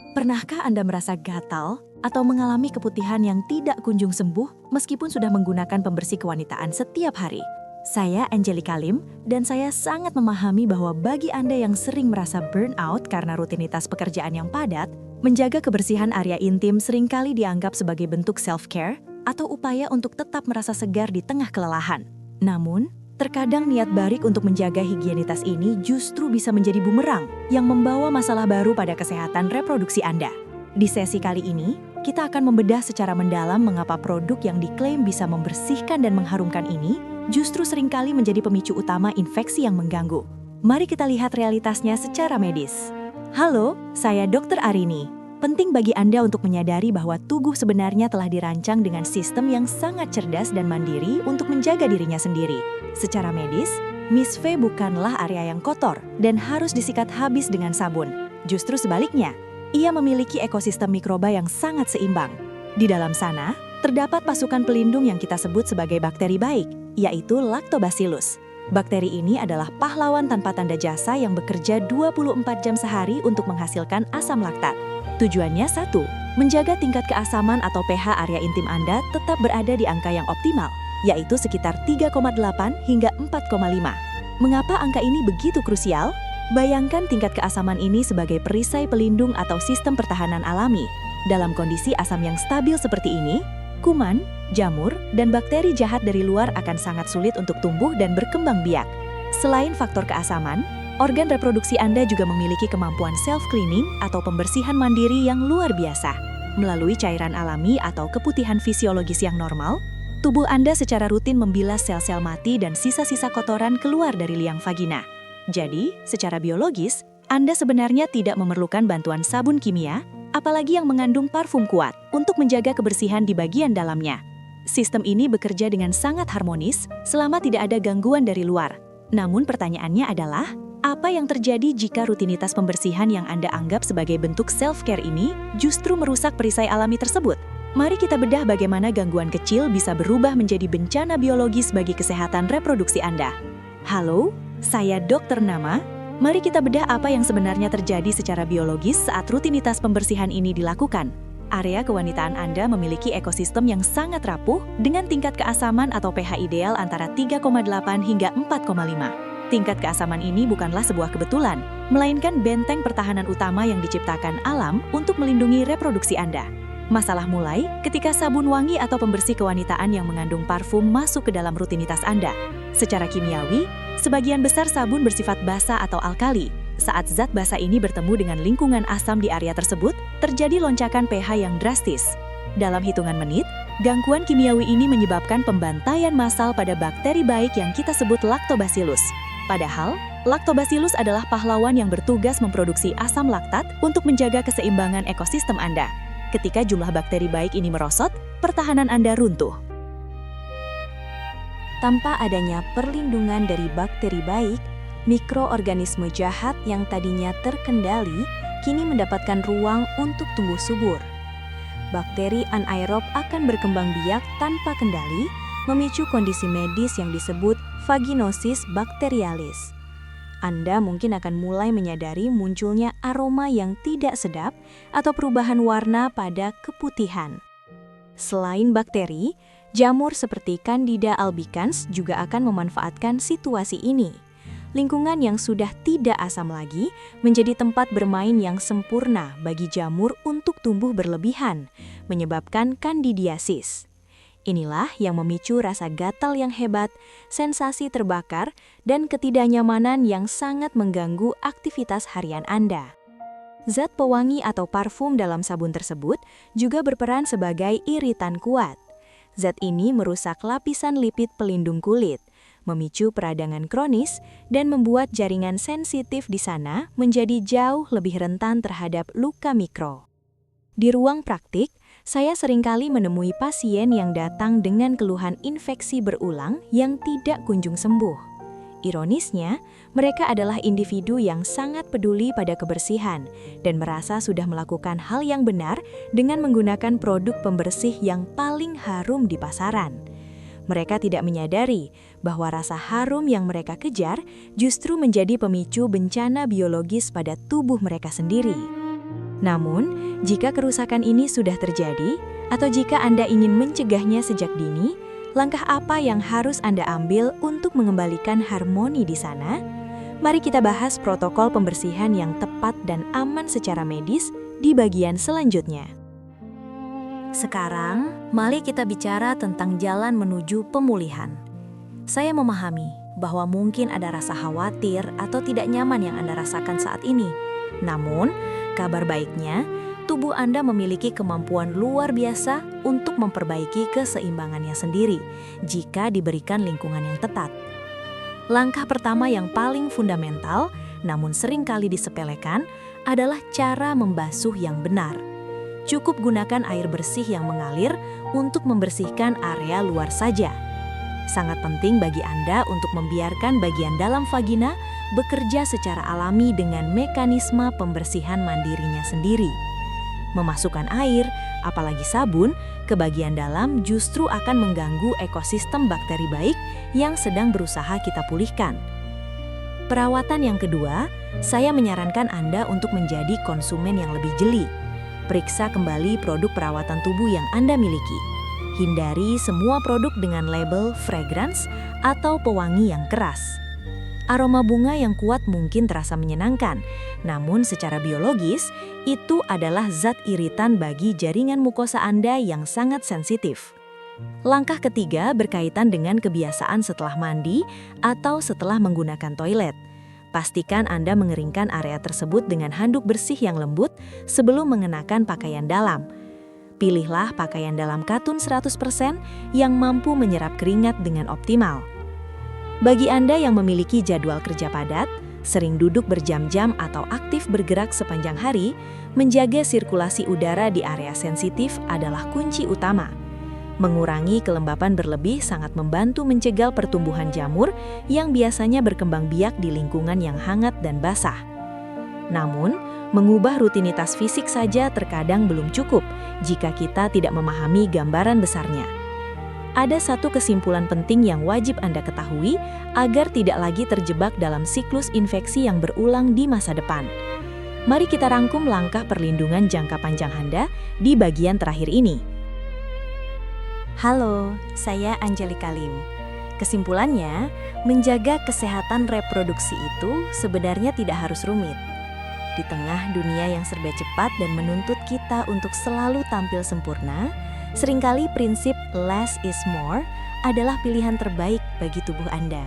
Pernahkah Anda merasa gatal atau mengalami keputihan yang tidak kunjung sembuh meskipun sudah menggunakan pembersih kewanitaan setiap hari? Saya Angelica Lim, dan saya sangat memahami bahwa bagi Anda yang sering merasa burnout karena rutinitas pekerjaan yang padat, menjaga kebersihan area intim seringkali dianggap sebagai bentuk self-care atau upaya untuk tetap merasa segar di tengah kelelahan. Namun, terkadang niat baik untuk menjaga higienitas ini justru bisa menjadi bumerang yang membawa masalah baru pada kesehatan reproduksi Anda. Di sesi kali ini, kita akan membedah secara mendalam mengapa produk yang diklaim bisa membersihkan dan mengharumkan ini justru seringkali menjadi pemicu utama infeksi yang mengganggu. Mari kita lihat realitasnya secara medis. Halo, saya Dr. Arini. Penting bagi Anda untuk menyadari bahwa tubuh sebenarnya telah dirancang dengan sistem yang sangat cerdas dan mandiri untuk menjaga dirinya sendiri. Secara medis, Miss V bukanlah area yang kotor dan harus disikat habis dengan sabun. Justru sebaliknya, ia memiliki ekosistem mikroba yang sangat seimbang. Di dalam sana, terdapat pasukan pelindung yang kita sebut sebagai bakteri baik, yaitu Lactobacillus. Bakteri ini adalah pahlawan tanpa tanda jasa yang bekerja 24 jam sehari untuk menghasilkan asam laktat. Tujuannya satu, menjaga tingkat keasaman atau pH area intim Anda tetap berada di angka yang optimal, yaitu sekitar 3,8 hingga 4,5. Mengapa angka ini begitu krusial? Bayangkan tingkat keasaman ini sebagai perisai pelindung atau sistem pertahanan alami. Dalam kondisi asam yang stabil seperti ini, kuman, jamur, dan bakteri jahat dari luar akan sangat sulit untuk tumbuh dan berkembang biak. Selain faktor keasaman, organ reproduksi Anda juga memiliki kemampuan self-cleaning atau pembersihan mandiri yang luar biasa. Melalui cairan alami atau keputihan fisiologis yang normal, tubuh Anda secara rutin membilas sel-sel mati dan sisa-sisa kotoran keluar dari liang vagina. Jadi, secara biologis, Anda sebenarnya tidak memerlukan bantuan sabun kimia, apalagi yang mengandung parfum kuat, untuk menjaga kebersihan di bagian dalamnya. Sistem ini bekerja dengan sangat harmonis selama tidak ada gangguan dari luar. Namun pertanyaannya adalah, apa yang terjadi jika rutinitas pembersihan yang Anda anggap sebagai bentuk self-care ini justru merusak perisai alami tersebut? Mari kita bedah bagaimana gangguan kecil bisa berubah menjadi bencana biologis bagi kesehatan reproduksi Anda. Halo, saya Dr. Nama. Mari kita bedah apa yang sebenarnya terjadi secara biologis saat rutinitas pembersihan ini dilakukan. Area kewanitaan Anda memiliki ekosistem yang sangat rapuh dengan tingkat keasaman atau pH ideal antara 3,8 hingga 4,5. Tingkat keasaman ini bukanlah sebuah kebetulan, melainkan benteng pertahanan utama yang diciptakan alam untuk melindungi reproduksi Anda. Masalah mulai ketika sabun wangi atau pembersih kewanitaan yang mengandung parfum masuk ke dalam rutinitas Anda. Secara kimiawi, sebagian besar sabun bersifat basa atau alkali. Saat zat basa ini bertemu dengan lingkungan asam di area tersebut, terjadi lonjakan pH yang drastis. Dalam hitungan menit, gangguan kimiawi ini menyebabkan pembantaian massal pada bakteri baik yang kita sebut Lactobacillus. Padahal, Lactobacillus adalah pahlawan yang bertugas memproduksi asam laktat untuk menjaga keseimbangan ekosistem Anda. Ketika jumlah bakteri baik ini merosot, pertahanan Anda runtuh. Tanpa adanya perlindungan dari bakteri baik, mikroorganisme jahat yang tadinya terkendali kini mendapatkan ruang untuk tumbuh subur. Bakteri anaerob akan berkembang biak tanpa kendali, memicu kondisi medis yang disebut vaginosis bakterialis. Anda mungkin akan mulai menyadari munculnya aroma yang tidak sedap atau perubahan warna pada keputihan. Selain bakteri, jamur seperti Candida albicans juga akan memanfaatkan situasi ini. Lingkungan yang sudah tidak asam lagi menjadi tempat bermain yang sempurna bagi jamur untuk tumbuh berlebihan, menyebabkan kandidiasis. Inilah yang memicu rasa gatal yang hebat, sensasi terbakar, dan ketidaknyamanan yang sangat mengganggu aktivitas harian Anda. Zat pewangi atau parfum dalam sabun tersebut juga berperan sebagai iritan kuat. Zat ini merusak lapisan lipid pelindung kulit, memicu peradangan kronis, dan membuat jaringan sensitif di sana menjadi jauh lebih rentan terhadap luka mikro. Di ruang praktik, saya seringkali menemui pasien yang datang dengan keluhan infeksi berulang yang tidak kunjung sembuh. Ironisnya, mereka adalah individu yang sangat peduli pada kebersihan dan merasa sudah melakukan hal yang benar dengan menggunakan produk pembersih yang paling harum di pasaran. Mereka tidak menyadari bahwa rasa harum yang mereka kejar justru menjadi pemicu bencana biologis pada tubuh mereka sendiri. Namun, jika kerusakan ini sudah terjadi, atau jika Anda ingin mencegahnya sejak dini, langkah apa yang harus Anda ambil untuk mengembalikan harmoni di sana? Mari kita bahas protokol pembersihan yang tepat dan aman secara medis di bagian selanjutnya. Sekarang, mari kita bicara tentang jalan menuju pemulihan. Saya memahami bahwa mungkin ada rasa khawatir atau tidak nyaman yang Anda rasakan saat ini. Namun, kabar baiknya, tubuh Anda memiliki kemampuan luar biasa untuk memperbaiki keseimbangannya sendiri jika diberikan lingkungan yang tepat. Langkah pertama yang paling fundamental, namun sering kali disepelekan, adalah cara membasuh yang benar. Cukup gunakan air bersih yang mengalir untuk membersihkan area luar saja. Sangat penting bagi Anda untuk membiarkan bagian dalam vagina bekerja secara alami dengan mekanisme pembersihan mandirinya sendiri. Memasukkan air, apalagi sabun, ke bagian dalam justru akan mengganggu ekosistem bakteri baik yang sedang berusaha kita pulihkan. Perawatan yang kedua, saya menyarankan Anda untuk menjadi konsumen yang lebih jeli. Periksa kembali produk perawatan tubuh yang Anda miliki. Hindari semua produk dengan label fragrance atau pewangi yang keras. Aroma bunga yang kuat mungkin terasa menyenangkan, namun secara biologis, itu adalah zat iritan bagi jaringan mukosa Anda yang sangat sensitif. Langkah ketiga berkaitan dengan kebiasaan setelah mandi atau setelah menggunakan toilet. Pastikan Anda mengeringkan area tersebut dengan handuk bersih yang lembut sebelum mengenakan pakaian dalam. Pilihlah pakaian dalam katun 100% yang mampu menyerap keringat dengan optimal. Bagi Anda yang memiliki jadwal kerja padat, sering duduk berjam-jam atau aktif bergerak sepanjang hari, menjaga sirkulasi udara di area sensitif adalah kunci utama. Mengurangi kelembapan berlebih sangat membantu mencegah pertumbuhan jamur yang biasanya berkembang biak di lingkungan yang hangat dan basah. Namun, mengubah rutinitas fisik saja terkadang belum cukup jika kita tidak memahami gambaran besarnya. Ada satu kesimpulan penting yang wajib Anda ketahui agar tidak lagi terjebak dalam siklus infeksi yang berulang di masa depan. Mari kita rangkum langkah perlindungan jangka panjang Anda di bagian terakhir ini. Halo, saya Angelika Lim. Kesimpulannya, menjaga kesehatan reproduksi itu sebenarnya tidak harus rumit. Di tengah dunia yang serba cepat dan menuntut kita untuk selalu tampil sempurna, seringkali prinsip less is more adalah pilihan terbaik bagi tubuh Anda.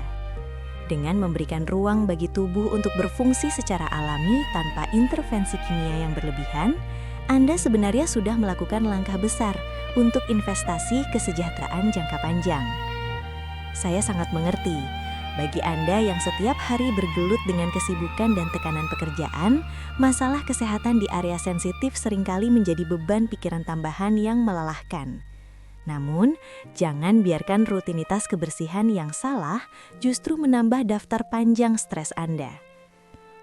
Dengan memberikan ruang bagi tubuh untuk berfungsi secara alami tanpa intervensi kimia yang berlebihan, Anda sebenarnya sudah melakukan langkah besar untuk investasi kesejahteraan jangka panjang. Saya sangat mengerti, bagi Anda yang setiap hari bergelut dengan kesibukan dan tekanan pekerjaan, masalah kesehatan di area sensitif seringkali menjadi beban pikiran tambahan yang melelahkan. Namun, jangan biarkan rutinitas kebersihan yang salah justru menambah daftar panjang stres Anda.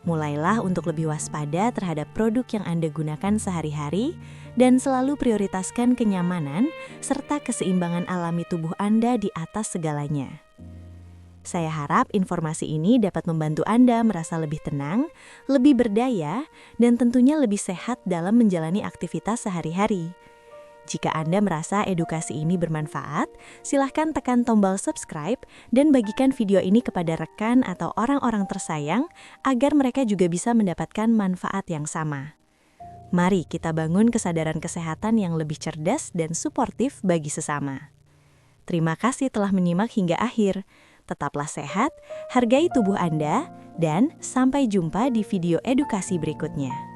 Mulailah untuk lebih waspada terhadap produk yang Anda gunakan sehari-hari dan selalu prioritaskan kenyamanan serta keseimbangan alami tubuh Anda di atas segalanya. Saya harap informasi ini dapat membantu Anda merasa lebih tenang, lebih berdaya, dan tentunya lebih sehat dalam menjalani aktivitas sehari-hari. Jika Anda merasa edukasi ini bermanfaat, silahkan tekan tombol subscribe dan bagikan video ini kepada rekan atau orang-orang tersayang agar mereka juga bisa mendapatkan manfaat yang sama. Mari kita bangun kesadaran kesehatan yang lebih cerdas dan suportif bagi sesama. Terima kasih telah menyimak hingga akhir. Tetaplah sehat, hargai tubuh Anda, dan sampai jumpa di video edukasi berikutnya.